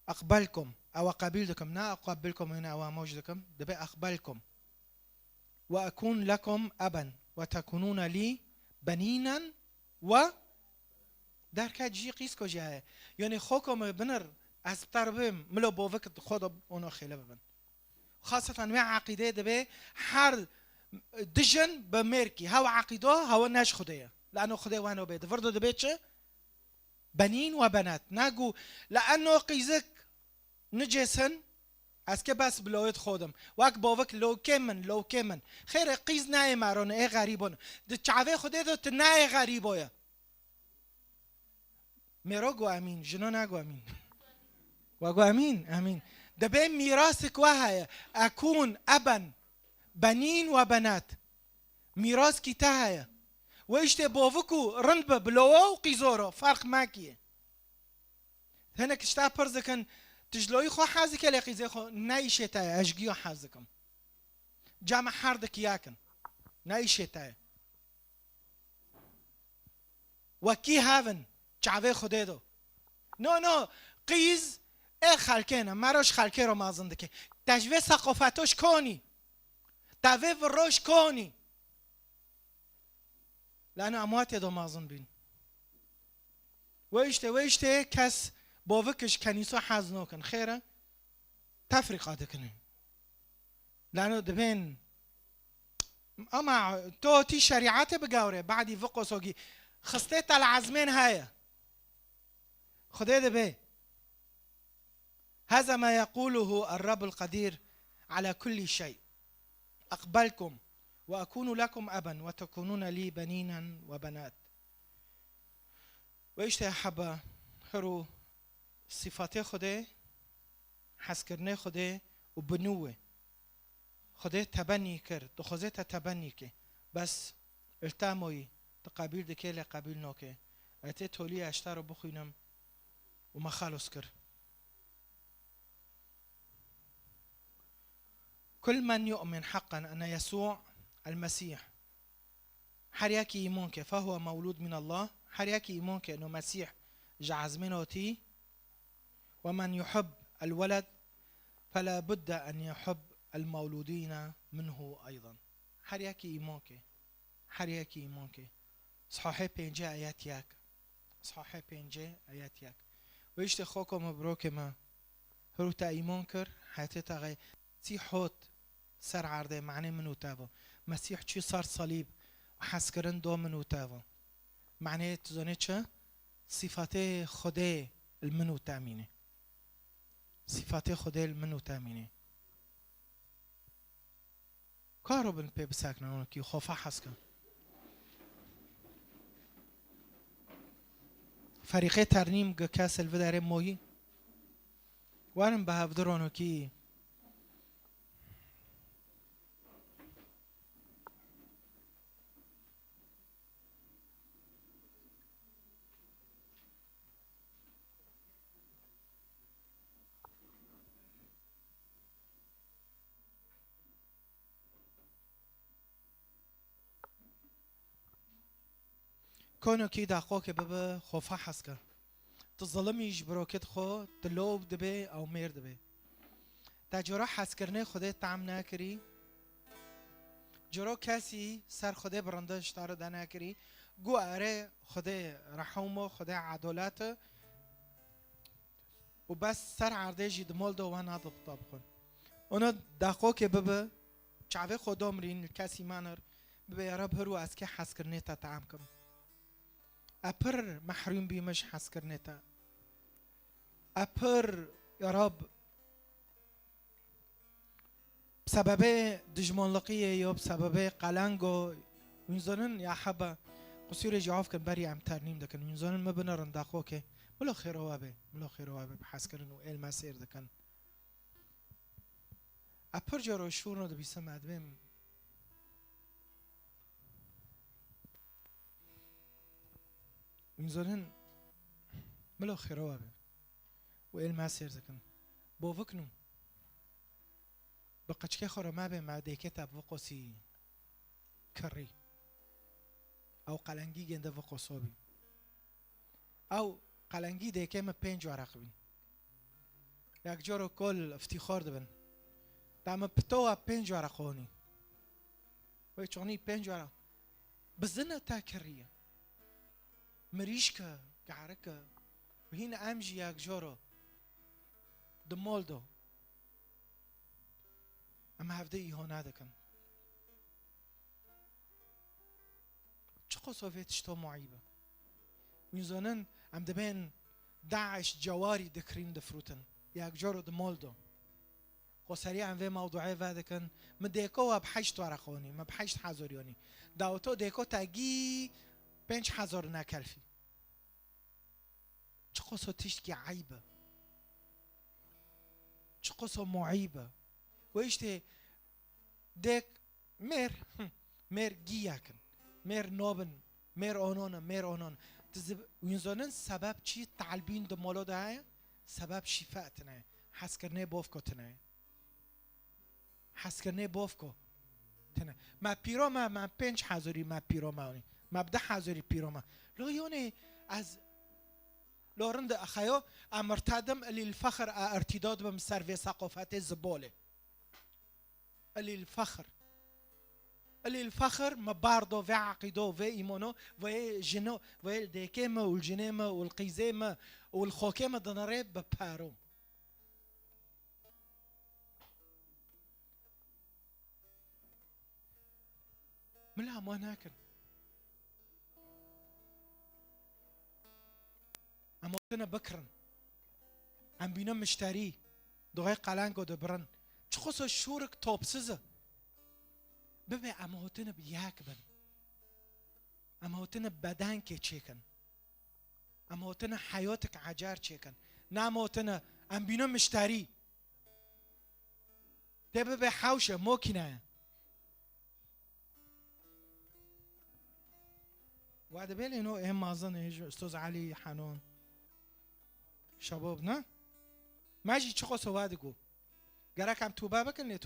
أقبلكم أو أقابل دكم نا أقبلكم هنا أو موج دكم دبي أقبلكم وأكون لكم أبا وتكونون لي بنينا و در که جی قیس کجاه یعنی خوکم بنر از تربیم ملو بوفک خود اونو خیلی ببن خاصة مع عقيدة دبي حر دجن بميركي هوا عقيدة هوا ناش خدية لأنه خدية وانو بيت فردو دبيتش بنين وبنات ناقو لأنه قيزك نجسن اسكي بس بلويت خودم واك بوفك لو كمن خير قيز ناي مارون اي غريبون د چاوي خدي دو تناي غريبويا ميروغو امين جنو ناغو امين واغو امين امين دبي ميراثك وهاي اكون ابا بنين وبنات ميراث كتاهايا ويشت بوفكو رنب بلوو وقيزورو فرق ماكيه هناك اشتا برزكن تجلوي خو حازك اللي قيزي خو ناي شتاي اشجيو حازكم جامع حردك ياكن ناي شتاي وكي هافن چاوي خوديدو نو قيز اي خالكينا ماروش خالكي رو مازندكي تجوي ثقافتوش كوني تاوي وروش كوني لأنه أموات يدو مازن بين ويشتي كس بوفكش كنيسو حازنوكن خيرا تفرقة دكني لأنه دبين أما تو تي شريعات بقاوري بعد يفقو سوقي خستيت على عزمين هاي خدي دبي هذا ما يقوله الرب القدير على كل شيء أقبلكم وأكون لكم أبا وتكونون لي بنينا وبنات ويشتي حبا هرو صفات خدي حسكرني خدي وبنوه خدي تبني كر تخزيت تبني كي بس التاموي تقابل دكي لقابل نوكي اتي تولي اشتارو بخوينم وما خالص كر كل من يؤمن حقا أن يسوع المسيح حرياكي إيمونك فهو مولود من الله حرياكي إيمونك أنه مسيح جعز منوتي ومن يحب الولد فلا بد أن يحب المولودين منه أيضا حرياكي إيمونك صحاحي بينجي آيات ياك صحاحي بينجي آيات ياك ويشتي خوكم مبروك ما هروتا إيمونكر حياتي تغي تي حوت سر عرضه معنی منو تابا مسیح چی صار صلیب حسکرن دو منو تابا معنی تزونه چه صفات خدا المنو تامینه صفات خدا المنو تامینه کارو بن پی بساکنه اونو کی خوفا حسکن فريقي ترنيم كاس الفدار موي وارم بهافدرونو كي كونو كي داخو كي بابا خوفا حسكا تظلمي جبروكت خو تلوب دبي او مير دبي تا جرا حسكرني خده تعم ناكري جرا كاسي سر خده برنده اشتار دا ناكري گو اره خده رحومو خده عدالت وبس سر عرده جي دمول دو وانا ضبطاب خون اونا داخو كي بابا چاوه خدا مرين كاسي مانر بابا يا رب هرو اسكي حسكرني تا تعمكم أبر محروم بيمش حسكرنتا أبر يا رب بسبب دجمانلقية يا بسبب قلنگو وينزانن يا حبا قصير جعاف كن بري عم ترنيم دكن وينزانن ما بنرن داخوكي ملو خير وابه بحسكرن وإل ما سير دكن أبر جارو شورنا دو بيسم أدبم وينزانن ملو خير وابه وإل ما سير دكن بوفكنو بقچكي خورا ما بين ما ديكتا وقوسي كري او قلنگي گنده وقوسو بي. او قلنگي گنده وقوسو بي. او قلنگي ديكي ما 5 ورق بين. یک جارو کل افتخار دبن دام بتوه 5 جاره خونی وی چونی 5 جاره بزنه تاکریه مریشکه گعرکه و هین امجی یک جارو دمالدو اما هفته ایهانه دکن چه قصوفیتش تو معیبه میزانن ام دبین داعش جواری دکرین دفروتن یک جارو دمالدو قصری ام وی موضوعی و دکن مدیکو و بحشت ورخونی ما بحشت حضوریانی داوتو دیکو تاگی 5000 نکلفی چه قصو تشتکی عیبه چه قصو معیبه و اشته ديك مير جياكن مير نوبن مير اونون تزب وينزونن سبب چی تعلبين دمالو ده سبب شفاء تنه حس کرنه بوفکو تنه حس کرنه بوفکو تنه ما پیرو ما 5000 ما پیرو ما ما 10000 پیرو ما لو يوني از لورند اخيو امرتادم للفخر ارتداد بمسرفي ثقافات الزباله الفخر مباردو في عقيدو في ايمانو في جنو في الديكيمه والجنيمه والقيزيمه والخوكيمه دناريب ببارو ملا ما ناكن اما كنا بكرن عم بينام مشتري دوغي قلانقو دبرن چخصو شورك توبسزه ببي اما هوتنا بياك بن اما هوتنا بدن كي چيكن اما هوتنا حياتك عجار چيكن نام هوتنا ام بينام مشتري ده ببي حوشه موكينه وعد بالي انه اهم ما اظن استاذ علي حنون شباب نه ماجي چخصو وادقو گرک هم توبه بکن